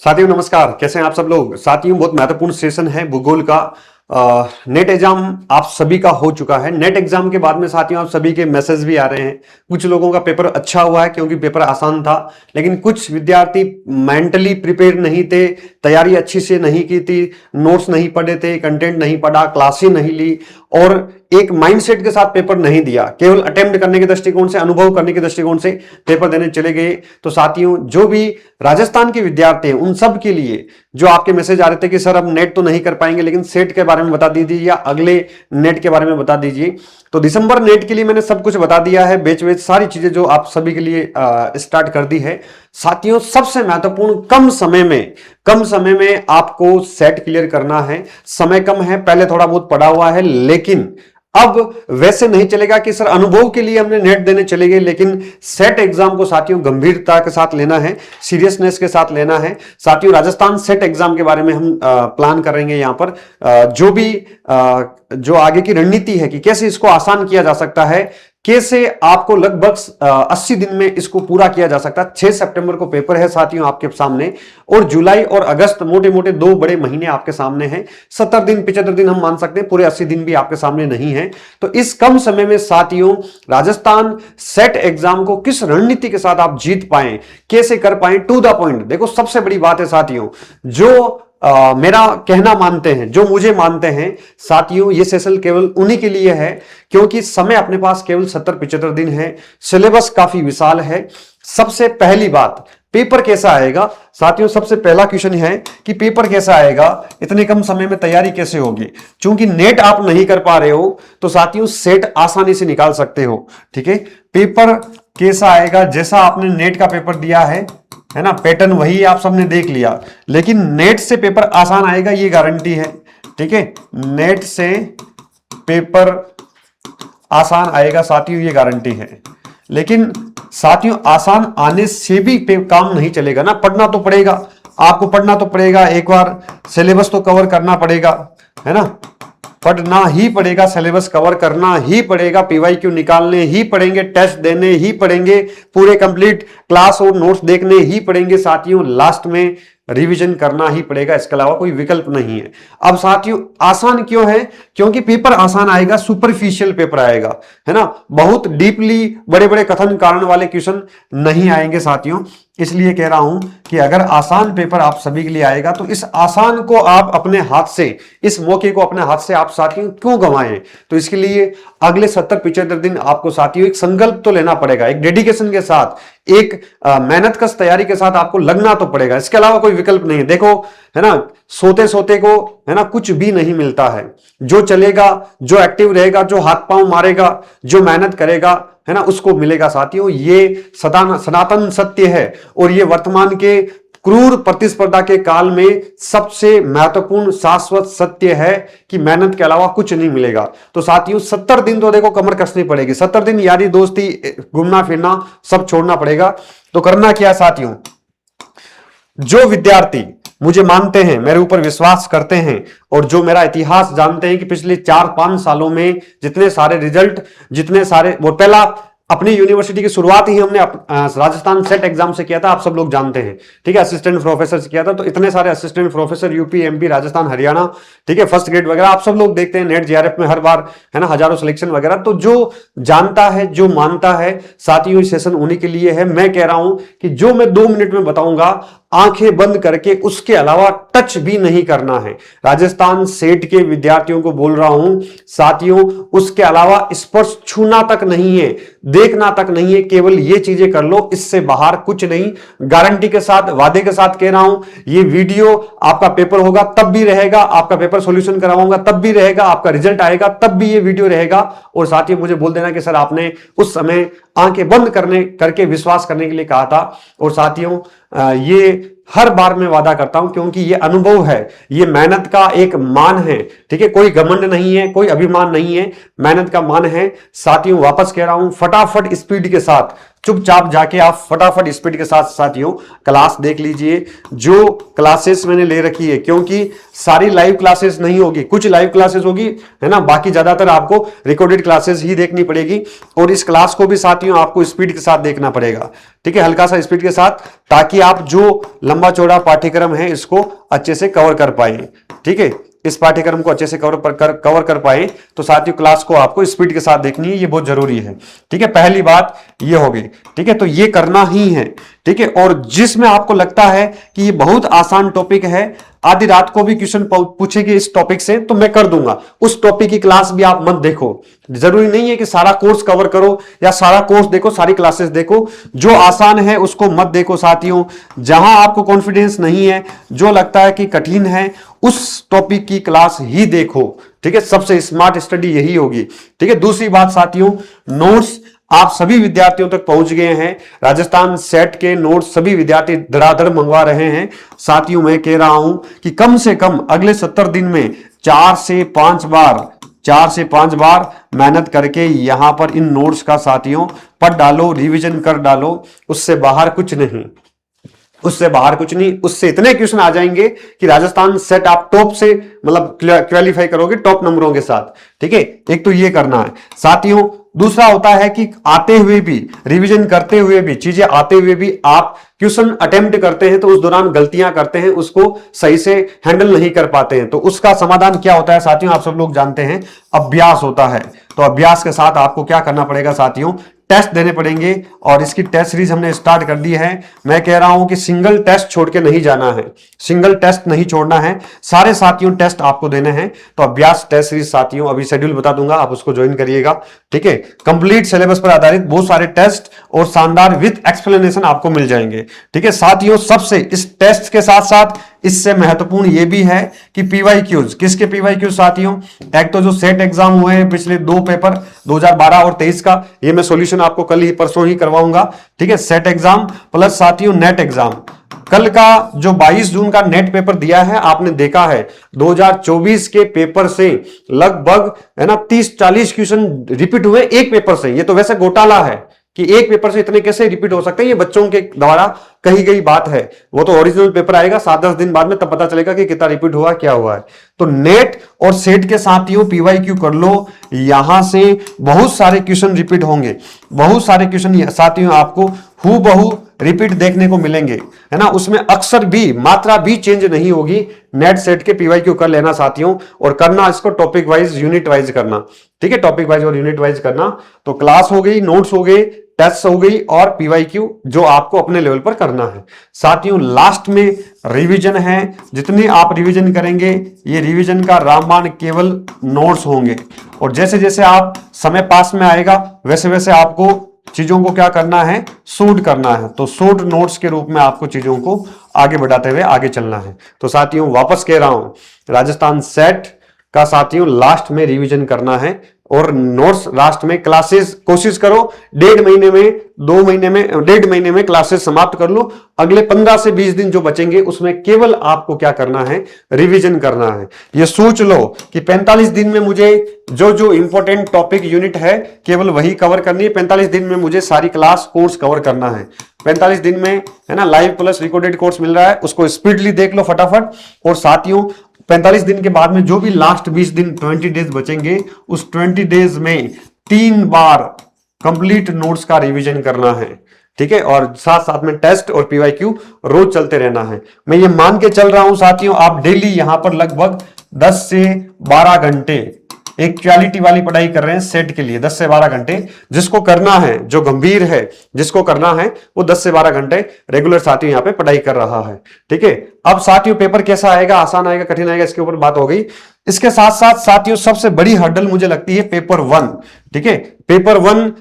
साथियों नमस्कार, कैसे हैं आप सब लोग। साथियों बहुत महत्वपूर्ण सेशन है भूगोल का। नेट एग्जाम आप सभी का हो चुका है। नेट एग्जाम के बाद में साथियों आप सभी के मैसेज भी आ रहे हैं। कुछ लोगों का पेपर अच्छा हुआ है क्योंकि पेपर आसान था, लेकिन कुछ विद्यार्थी मेंटली प्रिपेयर नहीं थे, तैयारी अच्छी से नहीं की थी, नोट्स नहीं पढ़े थे, कंटेंट नहीं पढ़ा, क्लासें नहीं ली और एक माइंडसेट के साथ पेपर नहीं दिया, केवल अटेम्प्ट करने के दृष्टिकोण से, अनुभव करने के दृष्टिकोण से पेपर देने चले गए। तो साथियों जो भी राजस्थान के विद्यार्थी हैं उन सब के लिए जो आपके मैसेज आ रहे थे कि सर अब नेट तो नहीं कर पाएंगे लेकिन सेट के बारे में बता दीजिए या अगले नेट के बारे में बता दीजिए, तो दिसंबर नेट के लिए मैंने सब कुछ बता दिया है। बैच वेच सारी चीजें जो आप सभी के लिए स्टार्ट कर दी है। साथियों सबसे महत्वपूर्ण कम समय में आपको सेट क्लियर करना है। समय कम है, पहले थोड़ा बहुत पढ़ा हुआ है, लेकिन अब वैसे नहीं चलेगा कि सर अनुभव के लिए हमने नेट देने चले गए, लेकिन सेट एग्जाम को साथियों गंभीरता के साथ लेना है, सीरियसनेस के साथ लेना है। साथियों राजस्थान सेट एग्जाम के बारे में हम प्लान करेंगे यहां पर, जो आगे की रणनीति है कि कैसे इसको आसान किया जा सकता है, कैसे आपको लगभग 80 दिन में इसको पूरा किया जा सकता है। 6 सितंबर को पेपर है साथियों आपके सामने, और जुलाई और अगस्त मोटे मोटे 2 बड़े महीने आपके सामने हैं। 70 दिन 75 दिन हम मान सकते हैं, पूरे 80 दिन भी आपके सामने नहीं है। तो इस कम समय में साथियों राजस्थान सेट एग्जाम को किस रणनीति के साथ आप जीत पाए, कैसे कर पाए, टू द पॉइंट। देखो सबसे बड़ी बात है साथियों, जो मेरा कहना मानते हैं, जो मुझे मानते हैं साथियों, ये सेशन केवल उन्हीं के लिए है क्योंकि समय अपने पास केवल 70-75 दिन है, सिलेबस काफी विशाल है। सबसे पहली बात, पेपर कैसा आएगा साथियों। सबसे पहला क्वेश्चन है कि पेपर कैसा आएगा, इतने कम समय में तैयारी कैसे होगी। चूंकि नेट आप नहीं कर पा रहे हो तो साथियों सेट आसानी से निकाल सकते हो। ठीक है, पेपर कैसा आएगा, जैसा आपने नेट का पेपर दिया है ना, पैटर्न वही आप सबने देख लिया, लेकिन नेट से पेपर आसान आएगा ये गारंटी है। ठीक है, नेट से पेपर आसान आएगा साथियों ये गारंटी है, लेकिन साथियों आसान आने से भी काम नहीं चलेगा ना, पढ़ना तो पड़ेगा, आपको पढ़ना तो पड़ेगा, एक बार सिलेबस तो कवर करना पड़ेगा, है ना, पढ़ना ही पड़ेगा, सिलेबस कवर करना ही पड़ेगा, पीवाईक्यू निकालने ही पड़ेंगे, टेस्ट देने ही पड़ेंगे, पूरे कंप्लीट क्लास और नोट्स देखने ही पड़ेंगे साथियों, लास्ट में रिवीजन करना ही पड़ेगा, इसके अलावा कोई विकल्प नहीं है। अब साथियों आसान क्यों है, क्योंकि पेपर आसान आएगा, सुपरफिशियल पेपर आएगा, है ना, बहुत डीपली बड़े बड़े कथन कारण वाले क्वेश्चन नहीं आएंगे साथियों। इसलिए कह रहा हूं कि अगर आसान पेपर आप सभी के लिए आएगा तो इस आसान को आप अपने हाथ से, इस मौके को अपने हाथ से आप साथियों क्यों गंवाएं। तो इसके लिए अगले 70-75 दिन आपको साथियों एक संकल्प तो लेना पड़ेगा, एक डेडिकेशन के साथ, एक मेहनत कश तैयारी के साथ आपको लगना तो पड़ेगा, इसके अलावा कोई विकल्प नहीं है। देखो है ना, सोते सोते को है ना कुछ भी नहीं मिलता है। जो चलेगा, जो एक्टिव रहेगा, जो हाथ पांव मारेगा, जो मेहनत करेगा, है ना, उसको मिलेगा साथियों। ये सनातन सत्य है और ये वर्तमान के क्रूर प्रतिस्पर्धा के काल में सबसे महत्वपूर्ण शाश्वत सत्य है कि मेहनत के अलावा कुछ नहीं मिलेगा। तो साथियों 70 दिन तो देखो कमर कसनी पड़ेगी, 70 दिन यारी दोस्ती घूमना फिरना सब छोड़ना पड़ेगा। तो करना क्या साथियों, जो विद्यार्थी मुझे मानते हैं, मेरे ऊपर विश्वास करते हैं और जो मेरा इतिहास जानते हैं कि पिछले 4-5 सालों में जितने सारे रिजल्ट, जितने सारे, वो पहला अपनी यूनिवर्सिटी की शुरुआत ही हमने राजस्थान सेट एग्जाम से किया था, आप सब लोग जानते हैं। ठीक है, असिस्टेंट प्रोफेसर से किया था, तो इतने सारे assistant professor UP, MP, Rajasthan, Haryana, ठीक है, फर्स्ट ग्रेड वगैरह आप सब लोग देखते हैं, नेट जेआरएफ में हर बार है ना हजारों सिलेक्शन वगैरह। तो जो जानता है, जो मानता है साथियों, सेशन उन्हीं के लिए है। मैं कह रहा हूं कि जो मैं 2 मिनट में बताऊंगा आंखें बंद करके उसके अलावा टच भी नहीं करना है। राजस्थान सेट के विद्यार्थियों को बोल रहा हूं साथियों, उसके अलावा स्पर्श छूना तक नहीं है, देखना तक नहीं है, केवल ये चीजें कर लो, इससे बाहर कुछ नहीं। गारंटी के साथ, वादे के साथ कह रहा हूं, ये वीडियो आपका पेपर होगा तब भी रहेगा, आपका पेपर सॉल्यूशन कराऊंगा तब भी रहेगा, आपका रिजल्ट आएगा तब भी ये वीडियो रहेगा। और साथियों मुझे बोल देना कि सर आपने उस समय आंखें बंद करके विश्वास करने के लिए कहा था। और साथियों ये हर बार मैं वादा करता हूं क्योंकि ये अनुभव है, ये मेहनत का एक मान है। ठीक है, कोई घमंड नहीं है, कोई अभिमान नहीं है, मेहनत का मान है साथियों। वापस कह रहा हूं, फटाफट स्पीड के साथ चुपचाप जाके आप फटाफट स्पीड के साथ साथियों क्लास देख लीजिए, जो क्लासेस मैंने ले रखी है, क्योंकि सारी लाइव क्लासेस नहीं होगी, कुछ लाइव क्लासेस होगी, है ना, बाकी ज्यादातर आपको रिकॉर्डेड क्लासेस ही देखनी पड़ेगी। और इस क्लास को भी साथियों आपको स्पीड के साथ देखना पड़ेगा, ठीक है, हल्का सा स्पीड के साथ, ताकि आप जो लंबा चौड़ा पाठ्यक्रम है इसको अच्छे से कवर कर पाए, ठीक है, इस पाठ्यक्रम को अच्छे से कवर कर पाए। तो साथियों क्लास को आपको स्पीड के साथ देखनी है, ये बहुत जरूरी है, ठीक है, पहली बात ये होगी, ठीक है, तो ये करना ही है, ठीक है। और जिसमें आपको लगता है कि ये बहुत आसान टॉपिक है, आधी रात को भी क्वेश्चन पूछेगी इस टॉपिक से, तो मैं कर दूंगा, उस टॉपिक की क्लास भी आप मत देखो। जरूरी नहीं है कि सारा कोर्स कवर करो या सारा कोर्स देखो, सारी क्लासेस देखो, जो आसान है उसको मत देखो साथियों। जहां आपको कॉन्फिडेंस नहीं है, जो लगता है कि कठिन है, उस टॉपिक की क्लास ही देखो, ठीक है, सबसे स्मार्ट स्टडी यही होगी, ठीक है। दूसरी बात साथियों, नोट्स आप सभी विद्यार्थियों तक पहुंच गए हैं, राजस्थान सेट के नोट्स सभी विद्यार्थी धड़ाधड़ मंगवा रहे हैं साथियों। मैं कह रहा हूं कि कम से कम अगले 70 दिन में 4 से 5 बार मेहनत करके यहां पर इन नोट्स का साथियों पढ़ डालो, रिवीजन कर डालो, उससे बाहर कुछ नहीं, उससे बाहर कुछ नहीं। उससे इतने क्वेश्चन आ जाएंगे कि राजस्थान सेट आप टॉप से मतलब क्वालिफाई करोगे टॉप नंबरों के साथ, ठीक है। एक तो ये करना है साथियों। दूसरा होता है कि आते हुए भी, रिवीजन करते हुए भी, चीजें आते हुए भी आप क्वेश्चन अटेम्प्ट करते हैं तो उस दौरान गलतियां करते हैं, उसको सही से हैंडल नहीं कर पाते हैं, तो उसका समाधान क्या होता है साथियों, आप सब लोग जानते हैं, अभ्यास होता है। तो अभ्यास के साथ आपको क्या करना पड़ेगा साथियों, टेस्ट देने पड़ेंगे। और इसकी टेस्ट सीरीज हमने स्टार्ट कर दी है। मैं कह रहा हूं कि सिंगल टेस्ट छोड़ के नहीं जाना है, सिंगल टेस्ट नहीं छोड़ना है, सारे साथियों टेस्ट आपको देने हैं। तो अभ्यास टेस्ट सीरीज साथियों अभी शेड्यूल बता दूंगा, आप उसको ज्वाइन करिएगा, ठीक है। कंप्लीट सिलेबस पर आधारित बहुत सारे टेस्ट और शानदार विद एक्सप्लेनेशन आपको मिल जाएंगे, ठीक है साथियों। सबसे इस टेस्ट के साथ साथ इससे महत्वपूर्ण यह भी है कि पीवाईक्यूज, किसके पीवाईक्यूज साथियों, एक तो जो सेट एग्जाम हुए हैं पिछले 2 पेपर 2012 और 23 का, ये मैं सॉल्यूशन आपको कल ही परसों ही करवाऊंगा, ठीक है। सेट एग्जाम प्लस साथियों नेट एग्जाम, कल का जो 22 जून का नेट पेपर दिया है आपने देखा है, 2024 के पेपर से लगभग है ना 30-40 क्वेश्चन रिपीट हुए एक पेपर से। ये तो वैसे घोटाला है कि एक पेपर से इतने कैसे रिपीट हो सकते हैं, ये बच्चों के द्वारा कही गई बात है। वो तो ओरिजिनल पेपर आएगा 7-10 दिन बाद में, तब पता चलेगा कि कितना रिपीट हुआ क्या हुआ है। तो नेट और सेट के साथियों पीवाईक्यू कर लो, यहां से बहुत सारे क्वेश्चन रिपीट होंगे, बहुत सारे क्वेश्चन साथियों आपको हूबहू रिपीट देखने को मिलेंगे, है ना। उसमें अक्षर भी, मात्रा भी चेंज नहीं होगी। नेट सेट के पीवाईक्यू कर लेना साथियों, और करना इसको टॉपिक वाइज यूनिट वाइज करना, ठीक है, टॉपिक वाइज और यूनिट वाइज करना। तो क्लास हो गई, नोट्स हो गए, टेस्ट हो गई और पीवाईक्यू जो आपको अपने लेवल पर करना है साथियों। लास्ट में रिवीजन है, जितने आप रिवीजन करेंगे ये रिवीजन का रामबाण केवल नोट्स होंगे, और जैसे जैसे आप समय पास में आएगा वैसे वैसे आपको चीजों को क्या करना है, शॉर्ट करना है। तो शॉर्ट नोट्स के रूप में आपको चीजों को आगे बढ़ाते हुए आगे चलना है। तो साथियों वापस कह रहा हूं, राजस्थान सेट का साथियों लास्ट में रिवीजन करना है, और नोट्स लास्ट में। क्लासेस कोशिश करो 1.5 महीने में, 2 महीने में, 1.5 महीने में क्लासेस समाप्त कर लो। अगले 15 से 20 दिन जो बचेंगे उसमें केवल आपको क्या करना है, रिवीजन करना है। ये सोच लो कि 45 दिन में मुझे जो जो इंपॉर्टेंट टॉपिक यूनिट है केवल वही कवर करनी है। 45 दिन में मुझे सारी क्लास कोर्स कवर करना है। 45 दिन में, है ना, लाइव प्लस रिकॉर्डेड कोर्स मिल रहा है, उसको स्पीडली देख लो फटाफट। और साथियों 45 दिन के बाद में जो भी लास्ट 20 दिन 20 डेज बचेंगे, उस 20 डेज में 3 बार कंप्लीट नोट्स का रिवीजन करना है, ठीक है। और साथ साथ में टेस्ट और पीवाईक्यू रोज चलते रहना है। मैं ये मान के चल रहा हूं साथियों, आप डेली यहां पर लगभग 10 से 12 घंटे एक क्वालिटी वाली पढ़ाई कर रहे हैं सेट के लिए। 10 से 12 घंटे जिसको करना है, जो गंभीर है, जिसको करना है, वो 10 से 12 घंटे रेगुलर साथियों यहां पे पढ़ाई कर रहा है, ठीक है। अब साथियों पेपर कैसा आएगा, आसान आएगा, कठिन आएगा, इसके ऊपर बात हो गई। इसके साथ साथ साथियों सबसे बड़ी हर्डल मुझे लगती है पेपर 1, ठीक है। पेपर 1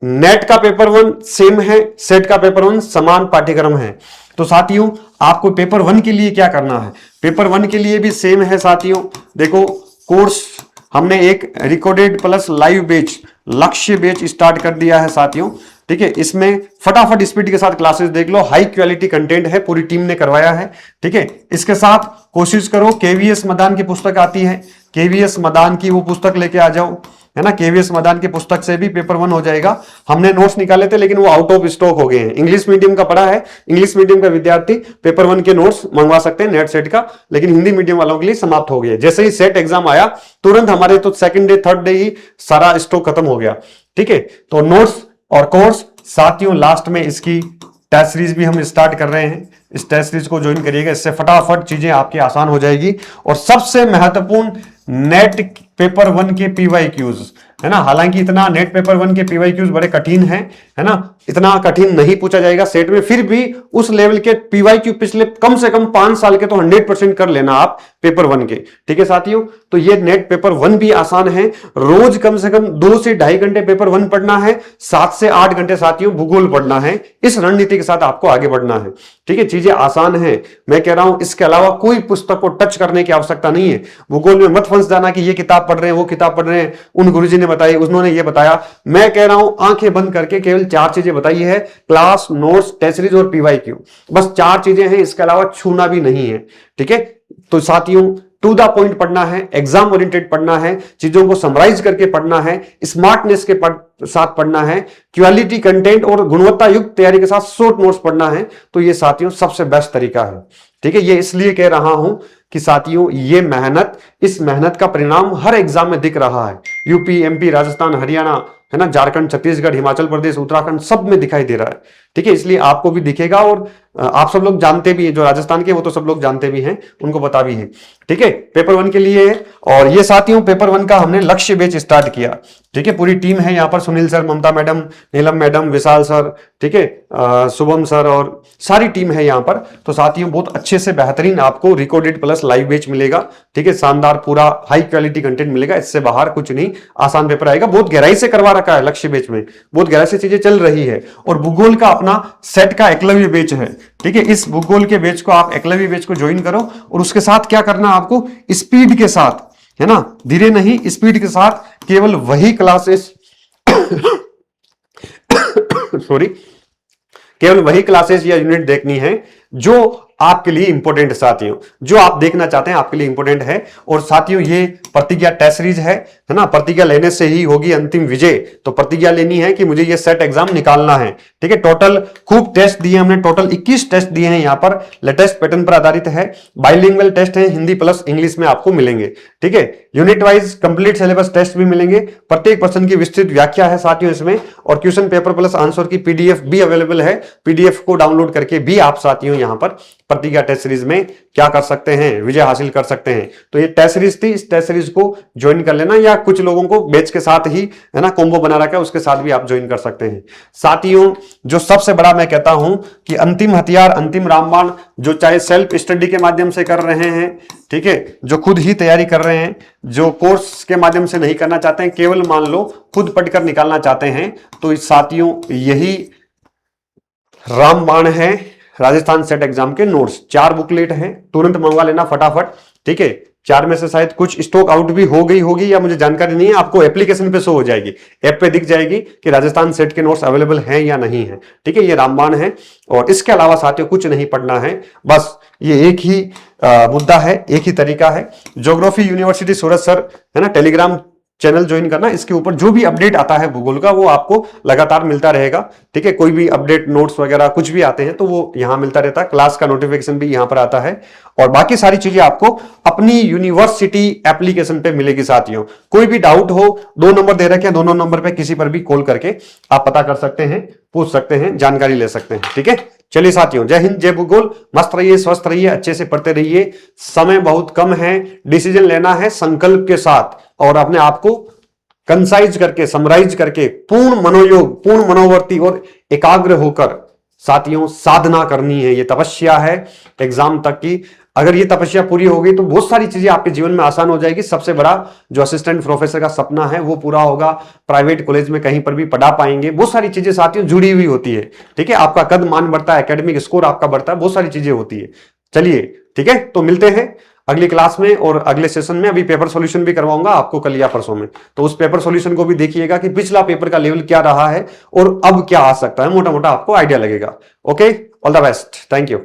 नेट का पेपर 1 सेम है, सेट का पेपर 1 समान पाठ्यक्रम है। तो साथियों आपको पेपर 1 के लिए क्या करना है, पेपर 1 के लिए भी सेम है साथियों। देखो कोर्स हमने एक रिकॉर्डेड प्लस लाइव बैच, लक्ष्य बैच स्टार्ट कर दिया है साथियों, ठीक है। इसमें फटाफट स्पीड के साथ क्लासेस देख लो, हाई क्वालिटी कंटेंट है, पूरी टीम ने करवाया है, ठीक है। इसके साथ कोशिश करो, केवीएस मदान की पुस्तक आती है, केवीएस मदान की वो पुस्तक लेके आ जाओ, है ना, केवीएस मदान की पुस्तक से भी पेपर 1 हो जाएगा। हमने नोट्स निकाले थे लेकिन वो आउट ऑफ स्टॉक हो गए हैं। इंग्लिश मीडियम का पढ़ा है, इंग्लिश मीडियम का विद्यार्थी पेपर 1 के नोट्स मंगवा सकते हैं नेट सेट का, लेकिन हिंदी मीडियम वालों के लिए समाप्त हो गया। जैसे ही सेट एग्जाम आया तुरंत हमारे तो सेकंड डे थर्ड डे ही सारा स्टॉक खत्म हो गया। ठीक है, तो नोट्स और कोर्स साथियों, लास्ट में इसकी टेस्ट सीरीज भी हम स्टार्ट कर रहे हैं। इस टेस्ट सीरीज को ज्वाइन करिएगा, इससे फटाफट चीजें आपकी आसान हो जाएगी। और सबसे महत्वपूर्ण, नेट पेपर 1 के पीवाईक्यूज, है ना, हालांकि इतना नेट पेपर 1 के पीवाईक्यूज बड़े कठिन हैं, है ना, इतना कठिन नहीं पूछा जाएगा सेट में, फिर भी उस लेवल के पीवाईक्यू पिछले कम से कम 5 साल के तो 100% कर लेना आप पेपर 1 के। ठीक है साथियों, तो ये नेट पेपर 1 भी आसान है। रोज कम से कम 2 से 2.5 घंटे पेपर 1 पढ़ना है, 7 से 8 घंटे साथियों भूगोल पढ़ना है। इस रणनीति के साथ आपको आगे बढ़ना है। ठीक है, चीजें आसान है, मैं कह रहा हूं। इसके अलावा कोई पुस्तक को टच करने की आवश्यकता नहीं है। भूगोल में मत फंस जाना कि ये किताब पढ़ रहे हैं, वो किताब पढ़ रहे हैं, उन गुरुजी ने बताई, उन्होंने ये बताया। मैं कह रहा हूं आंखें बंद करके केवल 4 चीजें बताई है, क्लास, नोट्स, टेस्ट सीरीज और पीवाईक्यू, बस 4 चीजें हैं, इसके अलावा छूना भी नहीं है। ठीक है, तो साथियों टू द पॉइंट पढ़ना है, एग्जाम ओरिएंटेड पढ़ना है, चीजों को समराइज करके पढ़ना है, स्मार्टनेस के साथ पढ़ना है, क्वालिटी कंटेंट और गुणवत्ता युक्त तैयारी के साथ शॉर्ट नोट्स पढ़ना है। तो ये साथियों सबसे बेस्ट तरीका है। ठीक है, ये इसलिए कह रहा हूं कि साथियों ये मेहनत, इस मेहनत का परिणाम हर एग्जाम में दिख रहा है। यूपी, एमपी, राजस्थान, हरियाणा, है ना, झारखंड, छत्तीसगढ़, हिमाचल प्रदेश, उत्तराखंड, सब में दिखाई दे रहा है। ठीक है, इसलिए आपको भी दिखेगा और आप सब लोग जानते भी हैं, जो राजस्थान के वो तो सब लोग जानते भी हैं, उनको पता भी है। ठीक है, पेपर 1 के लिए है। और ये साथियों पेपर 1 का हमने लक्ष्य बैच स्टार्ट किया। ठीक है, पूरी टीम है यहाँ पर, सुनील सर, ममता मैडम, नीलम मैडम, विशाल सर, ठीक है, शुभम सर, और सारी टीम है यहाँ पर। तो साथियों बहुत अच्छे से बेहतरीन आपको रिकॉर्डेड प्लस लाइव बैच मिलेगा। ठीक है, शानदार पूरा हाई क्वालिटी कंटेंट मिलेगा, इससे बाहर कुछ नहीं, आसान पेपर आएगा। बहुत गहराई से करवा रखा है लक्ष्य बैच में, बहुत गहराई से चीजें चल रही है। और भूगोल का अपना सेट का एकलव्य बैच है। ठीक है, इस भूगोल के बैच को आप एकलव्य बैच को ज्वाइन करो, और उसके साथ क्या करना आपको, स्पीड के साथ, है ना, धीरे नहीं, स्पीड के साथ केवल वही क्लासेस सॉरी, केवल वही क्लासेस या यूनिट देखनी है जो आपके लिए इंपॉर्टेंट है साथियों, जो आप देखना चाहते हैं आपके लिए इंपॉर्टेंट है। और साथियों ये प्रतिज्ञा टेस्ट सीरीज है ना, प्रतिज्ञा लेने से ही होगी अंतिम विजय। तो प्रतिज्ञा लेनी है कि मुझे ये सेट एग्जाम निकालना है। ठीक है, टोटल खूब टेस्ट दिए हमने, टोटल 21 टेस्ट दिए हैं यहाँ पर, लेटेस्ट पैटर्न पर आधारित है, बाइलिंगुअल टेस्ट है, हिंदी प्लस इंग्लिश में आपको मिलेंगे। ठीक है, unit wise complete syllabus test भी मिलेंगे, प्रत्येक प्रश्न की विस्तृत व्याख्या है साथियों इसमें, और क्वेश्चन पेपर प्लस आंसर की पीडीएफ भी अवेलेबल है। पीडीएफ को डाउनलोड करके भी आप साथियों यहाँ पर प्रतिज्ञा टेस्ट सीरीज में क्या कर सकते हैं, विजय हासिल कर सकते हैं। तो ये टेस्ट सीरीज थी, इस टेस्ट सीरीज को ज्वाइन कर लेना, या कुछ लोगों को बैच के साथ ही, है ना, कॉम्बो बना रखा है, उसके साथ भी आप ज्वाइन कर सकते हैं। साथियों जो सबसे बड़ा मैं कहता हूं कि अंतिम हथियार, अंतिम रामबाण, जो चाहे सेल्फ स्टडी के माध्यम से कर रहे हैं, ठीक है, जो खुद ही तैयारी कर रहे हैं, जो कोर्स के माध्यम से नहीं करना चाहते हैं, केवल मान लो खुद पढ़कर निकालना चाहते हैं, तो साथियों यही रामबाण है। राजस्थान सेट एग्जाम के नोट्स 4 बुकलेट हैं, तुरंत मंगवा लेना फटाफट। ठीक है, 4 में से शायद कुछ स्टॉक आउट भी हो गई होगी, या मुझे जानकारी नहीं है, आपको एप्लीकेशन पे शो हो जाएगी, ऐप पे दिख जाएगी कि राजस्थान सेट के नोट्स अवेलेबल हैं या नहीं है। ठीक है, ये रामबाण है। और इसके अलावा साथियों कुछ नहीं पढ़ना है, बस ये एक ही मुद्दा है, एक ही तरीका है। ज्योग्राफी यूनिवर्सिटी सूरत सर, है ना, टेलीग्राम चैनल ज्वाइन करना, इसके ऊपर जो भी अपडेट आता है भूगोल का वो आपको लगातार मिलता रहेगा। ठीक है, कोई भी अपडेट, नोट्स वगैरह कुछ भी आते हैं तो वो यहां मिलता रहता है, क्लास का नोटिफिकेशन भी यहां पर आता है, और बाकी सारी चीजें आपको अपनी यूनिवर्सिटी एप्लीकेशन पे मिलेगी साथियों। कोई भी डाउट हो, 2 नंबर दे रखे हैं, दोनों नंबर पे किसी पर भी कॉल करके आप पता कर सकते हैं, पूछ सकते हैं, जानकारी ले सकते हैं। ठीक है, चलिए साथियों, जय हिंद, जय भूगोल, मस्त रहिए, स्वस्थ रहिए, अच्छे से पढ़ते रहिए। समय बहुत कम है, डिसीजन लेना है संकल्प के साथ, और अपने आप को कंसाइज करके, समराइज करके, पूर्ण मनोयोग, पूर्ण मनोवर्ती और एकाग्र होकर साथियों साधना करनी है। ये तपस्या है एग्जाम तक की। अगर ये तपस्या पूरी हो गई तो बहुत सारी चीजें आपके जीवन में आसान हो जाएगी। सबसे बड़ा जो असिस्टेंट प्रोफेसर का सपना है वो पूरा होगा, प्राइवेट कॉलेज में कहीं पर भी पढ़ा पाएंगे। बहुत सारी चीजें साथियों जुड़ी हुई होती है। ठीक है, आपका कद मान बढ़ता है, एकेडमिक स्कोर आपका बढ़ता है, बहुत सारी चीजें होती है। चलिए ठीक है, तो मिलते हैं अगली क्लास में और अगले सेशन में। अभी पेपर सॉल्यूशन भी करवाऊंगा आपको कल या परसों में, तो उस पेपर सॉल्यूशन को भी देखिएगा कि पिछला पेपर का लेवल क्या रहा है और अब क्या आ सकता है, मोटा मोटा आपको आइडिया लगेगा। Okay, all the best, thank you.